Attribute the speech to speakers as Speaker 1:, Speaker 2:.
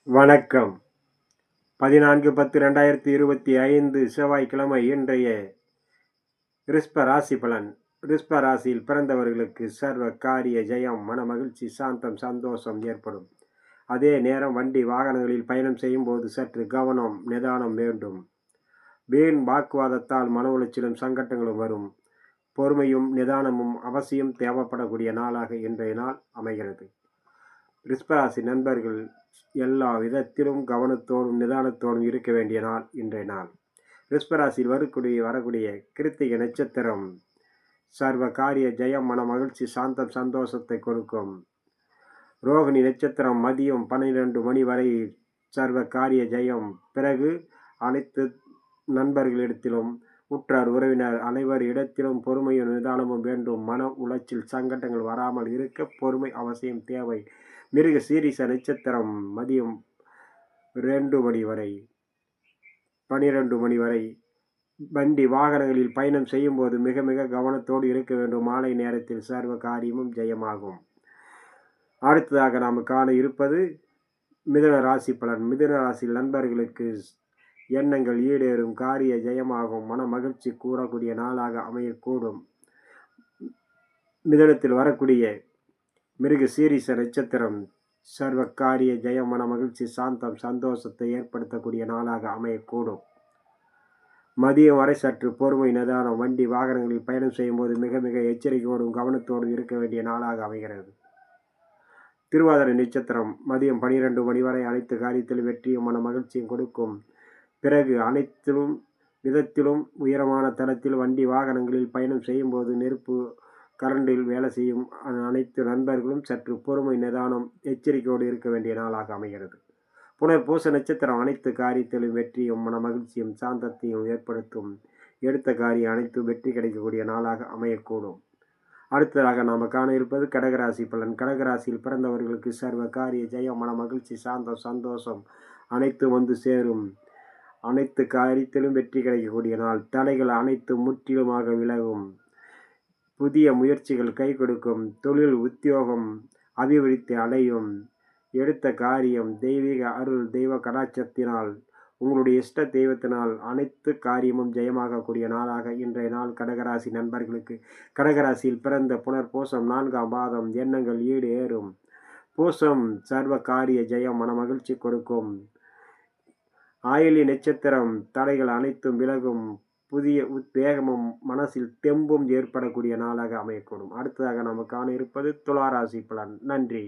Speaker 1: வணக்கம். 14/10/2025 செவ்வாய்க்கிழமை இன்றைய ரிஷப ராசி பலன். ரிஷப ராசியில் பிறந்தவர்களுக்கு சர்வ காரிய ஜெயம், மனமகிழ்ச்சி, சாந்தம், சந்தோஷம் ஏற்படும். அதே நேரம் வண்டி வாகனங்களில் பயணம் செய்யும் போது சற்று கவனம், நிதானம் வேண்டும். வீண் வாக்குவாதத்தால் மன உளைச்சலும் சங்கட்டங்களும் வரும். பொறுமையும் நிதானமும் அவசியம் தேவைப்படக்கூடிய நாளாக இன்றைய நாள் அமைகிறது. ரிஷபராசி நண்பர்கள் எல்லா விதத்திலும் கவனத்தோடும் நிதானத்தோடும் இருக்க வேண்டிய நாள் இன்றைய நாள். ரிஷபராசியில் வரக்கூடிய கிருத்திகை நட்சத்திரம் சர்வ காரிய ஜெயம், மன மகிழ்ச்சி, சாந்தம், சந்தோஷத்தை கொடுக்கும். ரோகிணி நட்சத்திரம் மதியம் 12 மணி வரை சர்வ காரிய ஜெயம். பிறகு அனைத்து நண்பர்களிடத்திலும் உற்றார் உறவினர் அனைவர் இடத்திலும் பொறுமையும் நிதானமும் வேண்டும். மன உளைச்சல் சங்கடங்கள் வராமல் இருக்க பொறுமை அவசியம் தேவை. மிருக சீரிச நட்சத்திரம் மதியம் 2 மணி வரை 12 மணி வரை வண்டி வாகனங்களில் பயணம் செய்யும் போது மிக மிக கவனத்தோடு இருக்க வேண்டும். மாலை நேரத்தில் சர்வ காரியமும் ஜெயமாகும். அடுத்ததாக நாம் காண இருப்பது மிதுன ராசி பலன். மிதுன ராசி நண்பர்களுக்கு எண்ணங்கள் ஈடேறும், காரிய ஜெயமாகும், மன மகிழ்ச்சி கூறக்கூடிய நாளாக அமையக்கூடும். மிதுனத்தில் வரக்கூடிய மிருக சீரிச நட்சத்திரம் சர்வ காரிய ஜெயம், மன மகிழ்ச்சி, சாந்தம், சந்தோஷத்தை ஏற்படுத்தக்கூடிய நாளாக அமையக்கூடும். மதியம் வரை சற்று பொறுமை நிதானம். வண்டி வாகனங்களில் பயணம் செய்யும் போது மிக மிக எச்சரிக்கையோடும் கவனத்தோடும் இருக்க வேண்டிய நாளாக அமைகிறது. திருவாதிரை நட்சத்திரம் மதியம் 12 மணி வரை அனைத்து காரியத்திலும் வெற்றியும் மன மகிழ்ச்சியும் கொடுக்கும். பிறகு அனைத்திலும் விதத்திலும் உயரமான தளத்தில் வண்டி வாகனங்களில் பயணம் செய்யும் போது நெருப்பு கரண்டில் வேலை செய்யும் அனைத்து நண்பர்களும் சற்று பொறுமை நிதானம் எச்சரிக்கையோடு இருக்க வேண்டிய நாளாக அமைகிறது. புனர்பூச நட்சத்திரம் அனைத்து காரியத்திலும் வெற்றியும் மன மகிழ்ச்சியும் சாந்தத்தையும் ஏற்படுத்தும். எடுத்த காரியம் அனைத்தும் வெற்றி கிடைக்கக்கூடிய நாளாக அமையக்கூடும். அடுத்ததாக நாம் காண இருப்பது கடகராசி பலன். கடகராசியில் பிறந்தவர்களுக்கு சர்வ காரிய ஜெயம், மன மகிழ்ச்சி, சாந்தம், சந்தோஷம் அனைத்தும் வந்து சேரும். அனைத்து காரியத்திலும் வெற்றி கிடைக்கக்கூடிய நாள். தடைகள் அனைத்தும் முற்றிலுமாக விலகும். புதிய முயற்சிகள் கை கொடுக்கும். தொழில் உத்தியோகம் அபிவிருத்தி அடையும். எடுத்த காரியம் தெய்வீக அருள், தெய்வ கடாட்சத்தினால், உங்களுடைய இஷ்ட தெய்வத்தினால் அனைத்து காரியமும் ஜெயமாகக்கூடிய நாளாக இன்றைய நாள் கடகராசி நண்பர்களுக்கு. கடகராசியில் பிறந்த புனர்பூசம் 4ஆம் பாதம் எண்ணங்கள் ஈடு ஏறும். பூசம் சர்வ காரிய ஜெயம், மன மகிழ்ச்சி கொடுக்கும். ஆயிலி நட்சத்திரம் தடைகள் அனைத்தும் விலகும். புதிய உத்வேகமும் மனசில் தெம்பும் ஏற்படக்கூடிய நாளாக அமையக்கூடும். அடுத்ததாக நாம் காண இருப்பது துலா ராசி பலன். நன்றி.